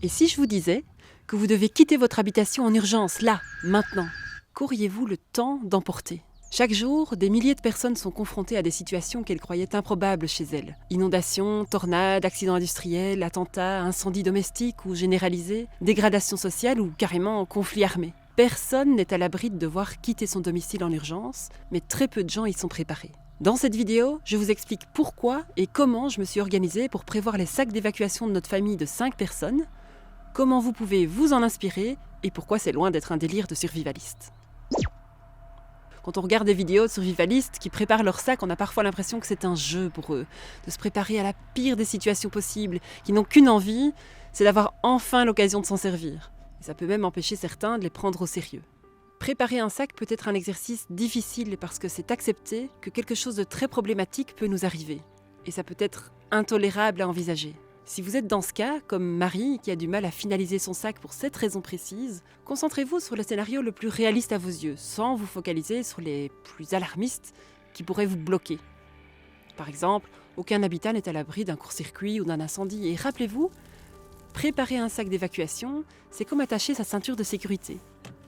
Et si je vous disais que vous devez quitter votre habitation en urgence, là, maintenant, qu'auriez-vous le temps d'emporter ? Chaque jour, des milliers de personnes sont confrontées à des situations qu'elles croyaient improbables chez elles. Inondations, tornades, accidents industriels, attentats, incendies domestiques ou généralisés, dégradation sociale ou carrément conflits armés. Personne n'est à l'abri de devoir quitter son domicile en urgence, mais très peu de gens y sont préparés. Dans cette vidéo, je vous explique pourquoi et comment je me suis organisée pour prévoir les sacs d'évacuation de notre famille de 5 personnes, comment vous pouvez vous en inspirer et pourquoi c'est loin d'être un délire de survivaliste. Quand on regarde des vidéos de survivalistes qui préparent leur sac, on a parfois l'impression que c'est un jeu pour eux, de se préparer à la pire des situations possibles, qui n'ont qu'une envie, c'est d'avoir enfin l'occasion de s'en servir. Et ça peut même empêcher certains de les prendre au sérieux. Préparer un sac peut être un exercice difficile parce que c'est accepter que quelque chose de très problématique peut nous arriver. Et ça peut être intolérable à envisager. Si vous êtes dans ce cas, comme Marie, qui a du mal à finaliser son sac pour cette raison précise, concentrez-vous sur le scénario le plus réaliste à vos yeux, sans vous focaliser sur les plus alarmistes qui pourraient vous bloquer. Par exemple, aucun habitat n'est à l'abri d'un court-circuit ou d'un incendie. Et rappelez-vous, préparer un sac d'évacuation, c'est comme attacher sa ceinture de sécurité.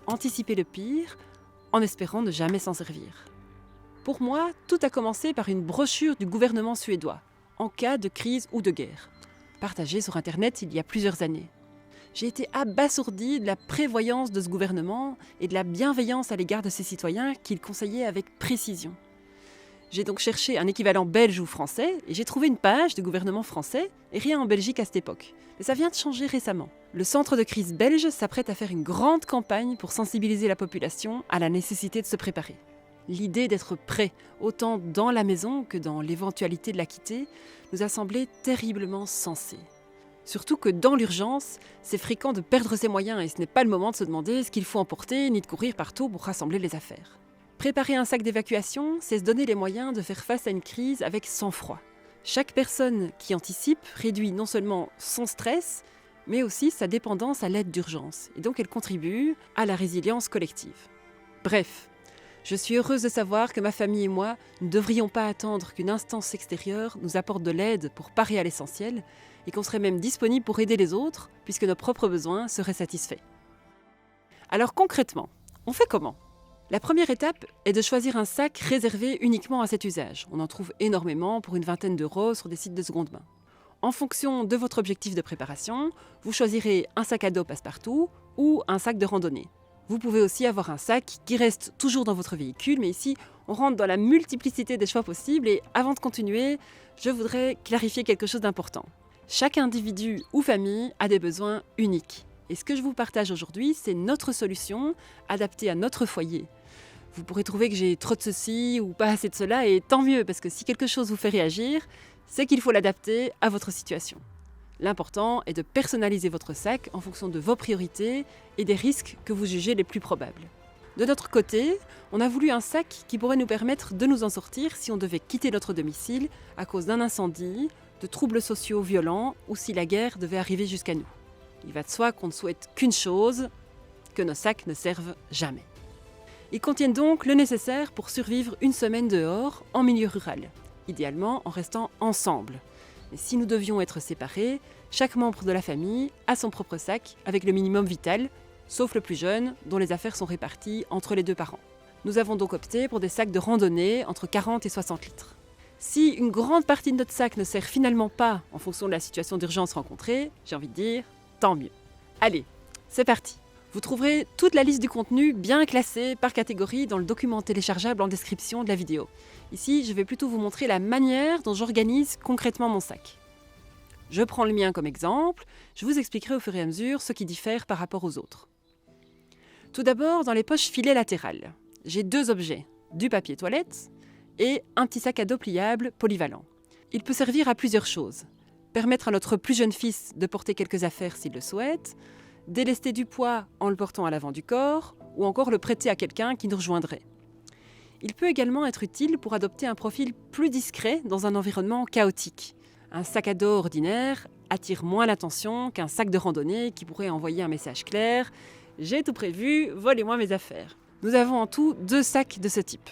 Anticiper le pire, en espérant ne jamais s'en servir. Pour moi, tout a commencé par une brochure du gouvernement suédois, en cas de crise ou de guerre, partagée sur Internet il y a plusieurs années. J'ai été abasourdie de la prévoyance de ce gouvernement et de la bienveillance à l'égard de ses citoyens qu'il conseillait avec précision. J'ai donc cherché un équivalent belge ou français et j'ai trouvé une page du gouvernement français et rien en Belgique à cette époque. Mais ça vient de changer récemment. Le centre de crise belge s'apprête à faire une grande campagne pour sensibiliser la population à la nécessité de se préparer. L'idée d'être prêt, autant dans la maison que dans l'éventualité de la quitter, nous a semblé terriblement sensée. Surtout que dans l'urgence, c'est fréquent de perdre ses moyens et ce n'est pas le moment de se demander ce qu'il faut emporter ni de courir partout pour rassembler les affaires. Préparer un sac d'évacuation, c'est se donner les moyens de faire face à une crise avec sang-froid. Chaque personne qui anticipe réduit non seulement son stress, mais aussi sa dépendance à l'aide d'urgence, et donc elle contribue à la résilience collective. Bref, je suis heureuse de savoir que ma famille et moi ne devrions pas attendre qu'une instance extérieure nous apporte de l'aide pour parer à l'essentiel, et qu'on serait même disponible pour aider les autres, puisque nos propres besoins seraient satisfaits. Alors concrètement, on fait comment ? La première étape est de choisir un sac réservé uniquement à cet usage. On en trouve énormément pour une vingtaine d'euros sur des sites de seconde main. En fonction de votre objectif de préparation, vous choisirez un sac à dos passe-partout ou un sac de randonnée. Vous pouvez aussi avoir un sac qui reste toujours dans votre véhicule, mais ici, on rentre dans la multiplicité des choix possibles et avant de continuer, je voudrais clarifier quelque chose d'important. Chaque individu ou famille a des besoins uniques. Et ce que je vous partage aujourd'hui, c'est notre solution adaptée à notre foyer. Vous pourrez trouver que j'ai trop de ceci ou pas assez de cela, et tant mieux, parce que si quelque chose vous fait réagir, c'est qu'il faut l'adapter à votre situation. L'important est de personnaliser votre sac en fonction de vos priorités et des risques que vous jugez les plus probables. De notre côté, on a voulu un sac qui pourrait nous permettre de nous en sortir si on devait quitter notre domicile à cause d'un incendie, de troubles sociaux violents ou si la guerre devait arriver jusqu'à nous. Il va de soi qu'on ne souhaite qu'une chose, que nos sacs ne servent jamais. Ils contiennent donc le nécessaire pour survivre une semaine dehors, en milieu rural, idéalement en restant ensemble. Et si nous devions être séparés, chaque membre de la famille a son propre sac avec le minimum vital, sauf le plus jeune, dont les affaires sont réparties entre les 2 parents. Nous avons donc opté pour des sacs de randonnée entre 40 et 60 litres. Si une grande partie de notre sac ne sert finalement pas en fonction de la situation d'urgence rencontrée, j'ai envie de dire, tant mieux. Allez, c'est parti. Vous trouverez toute la liste du contenu bien classée par catégorie dans le document téléchargeable en description de la vidéo. Ici, je vais plutôt vous montrer la manière dont j'organise concrètement mon sac. Je prends le mien comme exemple, je vous expliquerai au fur et à mesure ce qui diffère par rapport aux autres. Tout d'abord, dans les poches filets latérales, j'ai 2 objets, du papier toilette et un petit sac à dos pliable polyvalent. Il peut servir à plusieurs choses. Permettre à notre plus jeune fils de porter quelques affaires s'il le souhaite, délester du poids en le portant à l'avant du corps, ou encore le prêter à quelqu'un qui nous rejoindrait. Il peut également être utile pour adopter un profil plus discret dans un environnement chaotique. Un sac à dos ordinaire attire moins l'attention qu'un sac de randonnée qui pourrait envoyer un message clair « J'ai tout prévu, volez-moi mes affaires ». Nous avons en tout 2 sacs de ce type.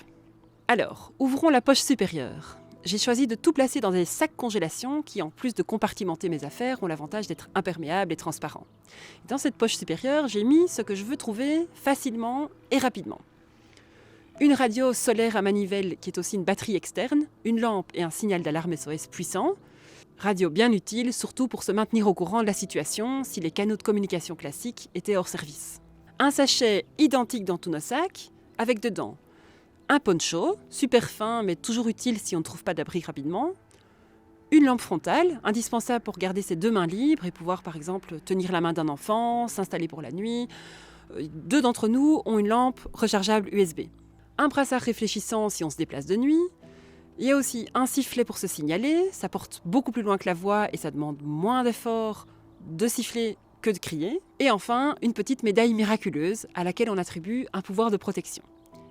Alors, ouvrons la poche supérieure. j'ai choisi de tout placer dans des sacs congélation qui, en plus de compartimenter mes affaires, ont l'avantage d'être imperméables et transparents. Dans cette poche supérieure, j'ai mis ce que je veux trouver facilement et rapidement. Une radio solaire à manivelle qui est aussi une batterie externe, une lampe et un signal d'alarme SOS puissant. Radio bien utile, surtout pour se maintenir au courant de la situation si les canaux de communication classiques étaient hors service. Un sachet identique dans tous nos sacs, avec dedans un poncho, super fin mais toujours utile si on ne trouve pas d'abri rapidement. Une lampe frontale, indispensable pour garder ses 2 mains libres et pouvoir par exemple tenir la main d'un enfant, s'installer pour la nuit. 2 d'entre nous ont une lampe rechargeable USB. Un brassard réfléchissant si on se déplace de nuit. Il y a aussi un sifflet pour se signaler, ça porte beaucoup plus loin que la voix et ça demande moins d'effort de siffler que de crier. Et enfin, une petite médaille miraculeuse à laquelle on attribue un pouvoir de protection.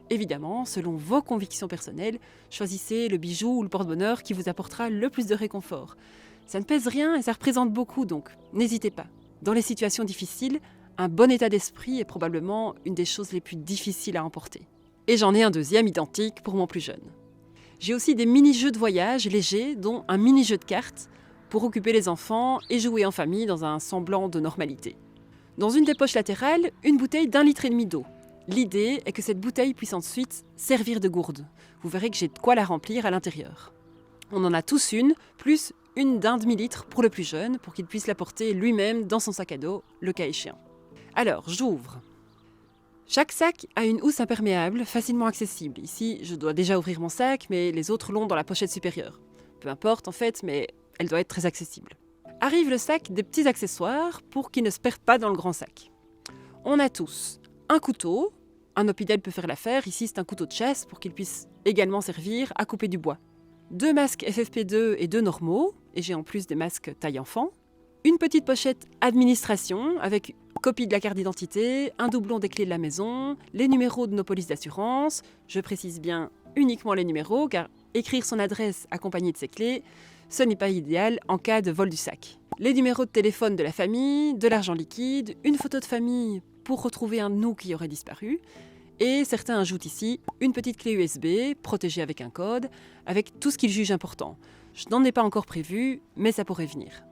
Évidemment, selon vos convictions personnelles, choisissez le bijou ou le porte-bonheur qui vous apportera le plus de réconfort. Ça ne pèse rien et ça représente beaucoup, donc n'hésitez pas. Dans les situations difficiles, un bon état d'esprit est probablement une des choses les plus difficiles à emporter. Et j'en ai un deuxième identique pour mon plus jeune. J'ai aussi des mini-jeux de voyage légers, dont un mini-jeu de cartes pour occuper les enfants et jouer en famille dans un semblant de normalité. Dans une des poches latérales, une bouteille d'1,5 litre d'eau. L'idée est que cette bouteille puisse ensuite servir de gourde. Vous verrez que j'ai de quoi la remplir à l'intérieur. On en a tous une, plus une d'1 demi-litre pour le plus jeune, pour qu'il puisse la porter lui-même dans son sac à dos, le cas échéant. Alors, j'ouvre. Chaque sac a une housse imperméable, facilement accessible. Ici, je dois déjà ouvrir mon sac, mais les autres l'ont dans la pochette supérieure. Peu importe en fait, mais elle doit être très accessible. Arrive le sac des petits accessoires pour qu'ils ne se perdent pas dans le grand sac. On a tous un couteau, un Opidel peut faire l'affaire, ici c'est un couteau de chasse pour qu'il puisse également servir à couper du bois. 2 masques FFP2 et 2 normaux, et j'ai en plus des masques taille enfant. Une petite pochette administration avec copie de la carte d'identité, un doublon des clés de la maison, les numéros de nos polices d'assurance, je précise bien uniquement les numéros car écrire son adresse accompagnée de ses clés, ce n'est pas idéal en cas de vol du sac. Les numéros de téléphone de la famille, de l'argent liquide, une photo de famille pour retrouver un de nous qui aurait disparu. Et certains ajoutent ici une petite clé USB, protégée avec un code, avec tout ce qu'ils jugent important. Je n'en ai pas encore prévu, mais ça pourrait venir.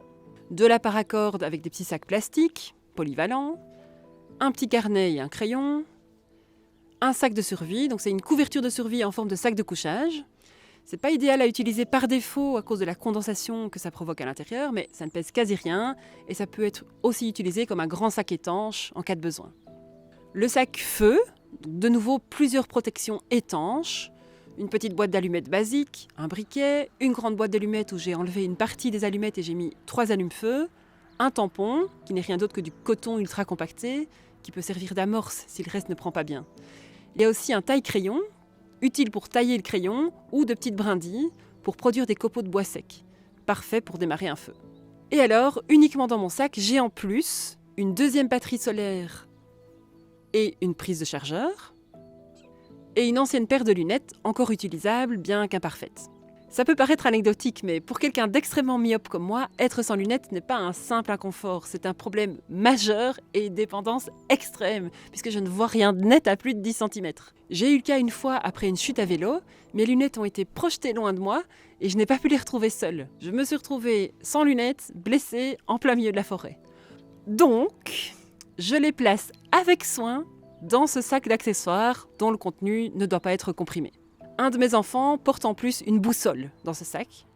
De la paracorde avec des petits sacs plastiques, polyvalents, un petit carnet et un crayon, un sac de survie, donc c'est une couverture de survie en forme de sac de couchage. C'est pas idéal à utiliser par défaut à cause de la condensation que ça provoque à l'intérieur, mais ça ne pèse quasi rien et ça peut être aussi utilisé comme un grand sac étanche en cas de besoin. Le sac feu, de nouveau plusieurs protections étanches, une petite boîte d'allumettes basique, un briquet, une grande boîte d'allumettes où j'ai enlevé une partie des allumettes et j'ai mis 3 allumes-feu, un tampon qui n'est rien d'autre que du coton ultra compacté qui peut servir d'amorce si le reste ne prend pas bien. Il y a aussi un taille-crayon, utile pour tailler le crayon, ou de petites brindilles pour produire des copeaux de bois sec. Parfait pour démarrer un feu. Et alors, uniquement dans mon sac, j'ai en plus une 2e batterie solaire et une prise de chargeur, et une ancienne paire de lunettes, encore utilisable, bien qu'imparfaite. Ça peut paraître anecdotique, mais pour quelqu'un d'extrêmement myope comme moi, être sans lunettes n'est pas un simple inconfort, c'est un problème majeur et une dépendance extrême, puisque je ne vois rien de net à plus de 10 cm. J'ai eu le cas une fois après une chute à vélo, mes lunettes ont été projetées loin de moi et je n'ai pas pu les retrouver seule. Je me suis retrouvée sans lunettes, blessée, en plein milieu de la forêt. Donc, je les place avec soin dans ce sac d'accessoires dont le contenu ne doit pas être comprimé. Un de mes enfants porte en plus une boussole dans ce sac.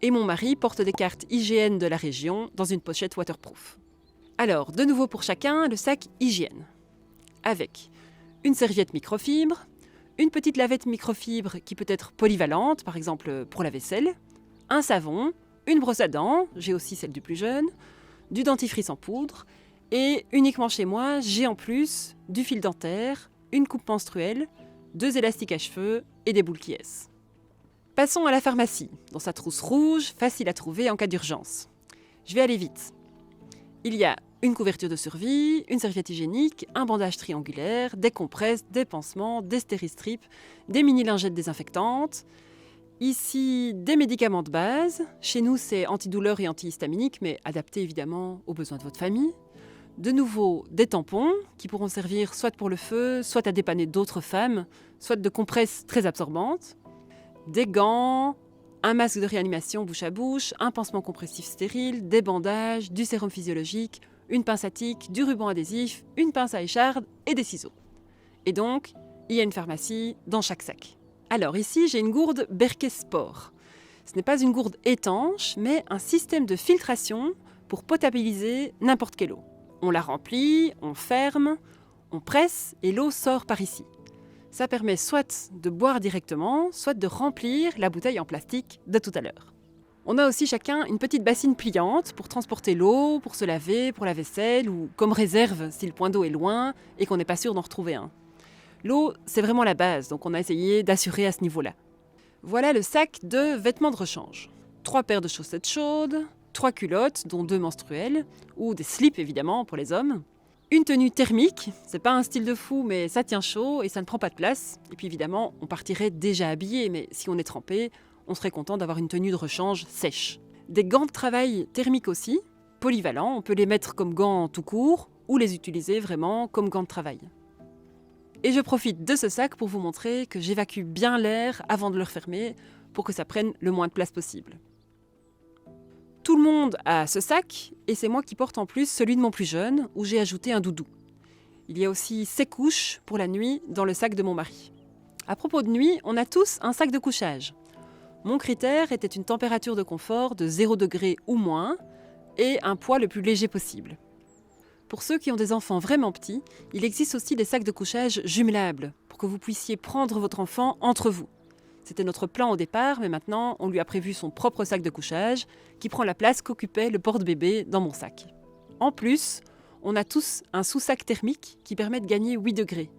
Et mon mari porte des cartes IGN de la région dans une pochette waterproof. Alors, de nouveau pour chacun, le sac hygiène. Avec une serviette microfibre, une petite lavette microfibre qui peut être polyvalente, par exemple pour la vaisselle, un savon, une brosse à dents, j'ai aussi celle du plus jeune, du dentifrice en poudre, et uniquement chez moi, j'ai en plus du fil dentaire, une coupe menstruelle, 2 élastiques à cheveux et des boules qui. Passons à la pharmacie, dans sa trousse rouge, facile à trouver en cas d'urgence. Je vais aller vite. Il y a une couverture de survie, une serviette hygiénique, un bandage triangulaire, des compresses, des pansements, des stéristrips, des mini-lingettes désinfectantes. Ici, des médicaments de base. Chez nous, c'est antidouleur et antihistaminique, mais adapté évidemment aux besoins de votre famille. De nouveau, des tampons qui pourront servir soit pour le feu, soit à dépanner d'autres femmes, soit de compresses très absorbantes. Des gants, un masque de réanimation bouche à bouche, un pansement compressif stérile, des bandages, du sérum physiologique, une pince à tic, du ruban adhésif, une pince à écharde et des ciseaux. Et donc, il y a une pharmacie dans chaque sac. Alors ici, j'ai une gourde Berkey Sport. Ce n'est pas une gourde étanche, mais un système de filtration pour potabiliser n'importe quelle eau. On la remplit, on ferme, on presse et l'eau sort par ici. Ça permet soit de boire directement, soit de remplir la bouteille en plastique de tout à l'heure. On a aussi chacun une petite bassine pliante pour transporter l'eau, pour se laver, pour la vaisselle ou comme réserve si le point d'eau est loin et qu'on n'est pas sûr d'en retrouver un. L'eau, c'est vraiment la base, donc on a essayé d'assurer à ce niveau-là. Voilà le sac de vêtements de rechange. 3 paires de chaussettes chaudes, 3 culottes, dont 2 menstruelles, ou des slips évidemment pour les hommes. Une tenue thermique, c'est pas un style de fou, mais ça tient chaud et ça ne prend pas de place. Et puis évidemment, on partirait déjà habillé, mais si on est trempé, on serait content d'avoir une tenue de rechange sèche. Des gants de travail thermiques aussi, polyvalents, on peut les mettre comme gants tout court, ou les utiliser vraiment comme gants de travail. Et je profite de ce sac pour vous montrer que j'évacue bien l'air avant de le refermer pour que ça prenne le moins de place possible. Tout le monde a ce sac et c'est moi qui porte en plus celui de mon plus jeune où j'ai ajouté un doudou. Il y a aussi ses couches pour la nuit dans le sac de mon mari. À propos de nuit, on a tous un sac de couchage. Mon critère était une température de confort de 0 degré ou moins et un poids le plus léger possible. Pour ceux qui ont des enfants vraiment petits, il existe aussi des sacs de couchage jumelables pour que vous puissiez prendre votre enfant entre vous. C'était notre plan au départ, mais maintenant on lui a prévu son propre sac de couchage qui prend la place qu'occupait le porte-bébé dans mon sac. En plus, on a tous un sous-sac thermique qui permet de gagner 8 degrés.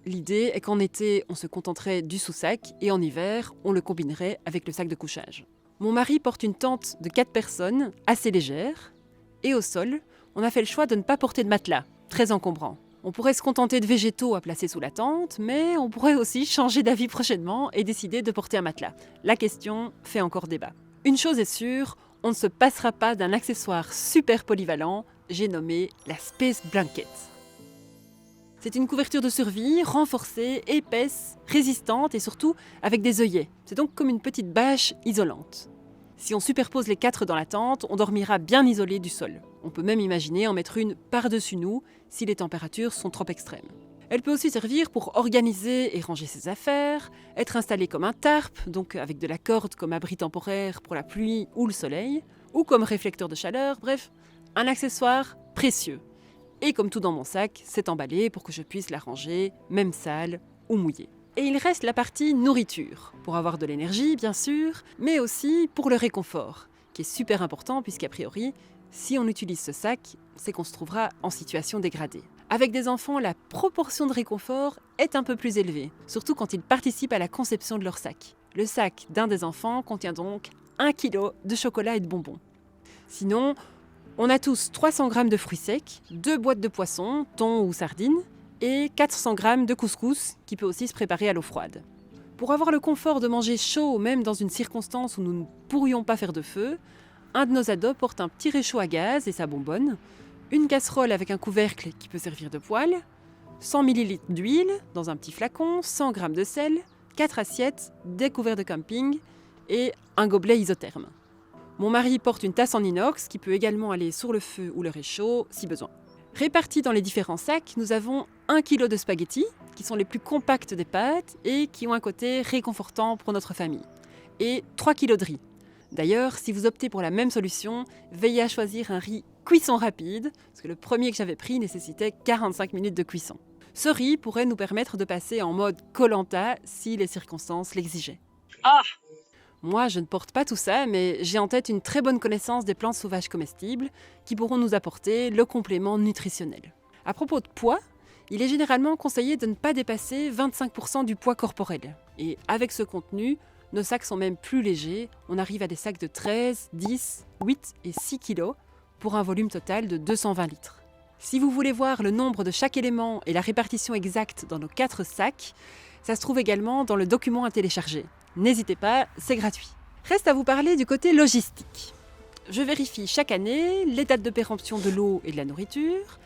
L'idée est qu'en été, on se contenterait du sous-sac et en hiver, on le combinerait avec le sac de couchage. Mon mari porte une tente de 4 personnes, assez légère, et au sol, on a fait le choix de ne pas porter de matelas, très encombrant. On pourrait se contenter de végétaux à placer sous la tente, mais on pourrait aussi changer d'avis prochainement et décider de porter un matelas. La question fait encore débat. Une chose est sûre, on ne se passera pas d'un accessoire super polyvalent, j'ai nommé la Space Blanket. C'est une couverture de survie, renforcée, épaisse, résistante et surtout avec des œillets. C'est donc comme une petite bâche isolante. Si on superpose les 4 dans la tente, on dormira bien isolé du sol. On peut même imaginer en mettre une par-dessus nous si les températures sont trop extrêmes. Elle peut aussi servir pour organiser et ranger ses affaires, être installée comme un tarp, donc avec de la corde comme abri temporaire pour la pluie ou le soleil, ou comme réflecteur de chaleur, bref, un accessoire précieux. Et comme tout dans mon sac, c'est emballé pour que je puisse la ranger, même sale ou mouillée. Et il reste la partie nourriture, pour avoir de l'énergie bien sûr, mais aussi pour le réconfort, qui est super important puisqu'a priori, si on utilise ce sac, c'est qu'on se trouvera en situation dégradée. Avec des enfants, la proportion de réconfort est un peu plus élevée, surtout quand ils participent à la conception de leur sac. Le sac d'un des enfants contient donc 1 kg de chocolat et de bonbons. Sinon, on a tous 300 g de fruits secs, 2 boîtes de poissons, thon ou sardines, et 400 g de couscous qui peut aussi se préparer à l'eau froide. Pour avoir le confort de manger chaud même dans une circonstance où nous ne pourrions pas faire de feu, un de nos ados porte un petit réchaud à gaz et sa bonbonne, une casserole avec un couvercle qui peut servir de poêle, 100 ml d'huile dans un petit flacon, 100 g de sel, 4 assiettes, des couverts de camping et un gobelet isotherme. Mon mari porte une tasse en inox qui peut également aller sur le feu ou le réchaud si besoin. Répartis dans les différents sacs, nous avons 1 kg de spaghettis, qui sont les plus compacts des pâtes et qui ont un côté réconfortant pour notre famille, et 3 kg de riz. D'ailleurs, si vous optez pour la même solution, veillez à choisir un riz cuisson rapide, parce que le premier que j'avais pris nécessitait 45 minutes de cuisson. Ce riz pourrait nous permettre de passer en mode Koh-Lanta si les circonstances l'exigeaient. Ah! Moi, je ne porte pas tout ça, mais j'ai en tête une très bonne connaissance des plantes sauvages comestibles qui pourront nous apporter le complément nutritionnel. À propos de poids, il est généralement conseillé de ne pas dépasser 25% du poids corporel. Et avec ce contenu, nos sacs sont même plus légers. On arrive à des sacs de 13, 10, 8 et 6 kg pour un volume total de 220 litres. Si vous voulez voir le nombre de chaque élément et la répartition exacte dans nos 4 sacs, ça se trouve également dans le document à télécharger. N'hésitez pas, c'est gratuit. Reste à vous parler du côté logistique. Je vérifie chaque année les dates de péremption de l'eau et de la nourriture,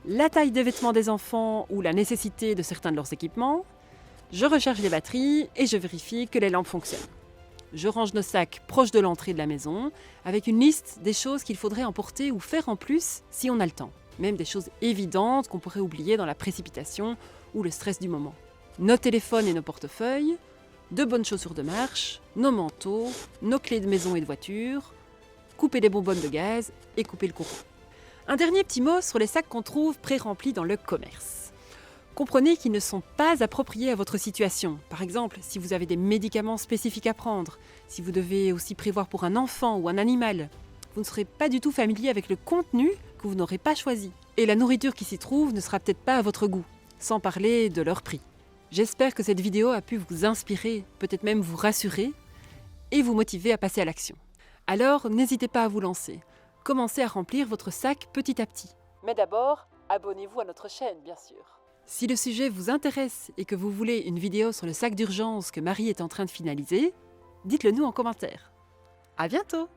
la taille des vêtements des enfants ou la nécessité de certains de leurs équipements, je recharge les batteries et je vérifie que les lampes fonctionnent. Je range nos sacs proches de l'entrée de la maison, avec une liste des choses qu'il faudrait emporter ou faire en plus si on a le temps. Même des choses évidentes qu'on pourrait oublier dans la précipitation ou le stress du moment. Nos téléphones et nos portefeuilles, de bonnes chaussures de marche, nos manteaux, nos clés de maison et de voiture, couper les bonbonnes de gaz et couper le courant. Un dernier petit mot sur les sacs qu'on trouve pré-remplis dans le commerce. Comprenez qu'ils ne sont pas appropriés à votre situation. Par exemple, si vous avez des médicaments spécifiques à prendre, si vous devez aussi prévoir pour un enfant ou un animal, vous ne serez pas du tout familier avec le contenu que vous n'aurez pas choisi. Et la nourriture qui s'y trouve ne sera peut-être pas à votre goût, sans parler de leur prix. J'espère que cette vidéo a pu vous inspirer, peut-être même vous rassurer, et vous motiver à passer à l'action. Alors, n'hésitez pas à vous lancer. Commencez à remplir votre sac petit à petit. Mais d'abord, abonnez-vous à notre chaîne, bien sûr. Si le sujet vous intéresse et que vous voulez une vidéo sur le sac d'urgence que Marie est en train de finaliser, dites-le nous en commentaire. À bientôt!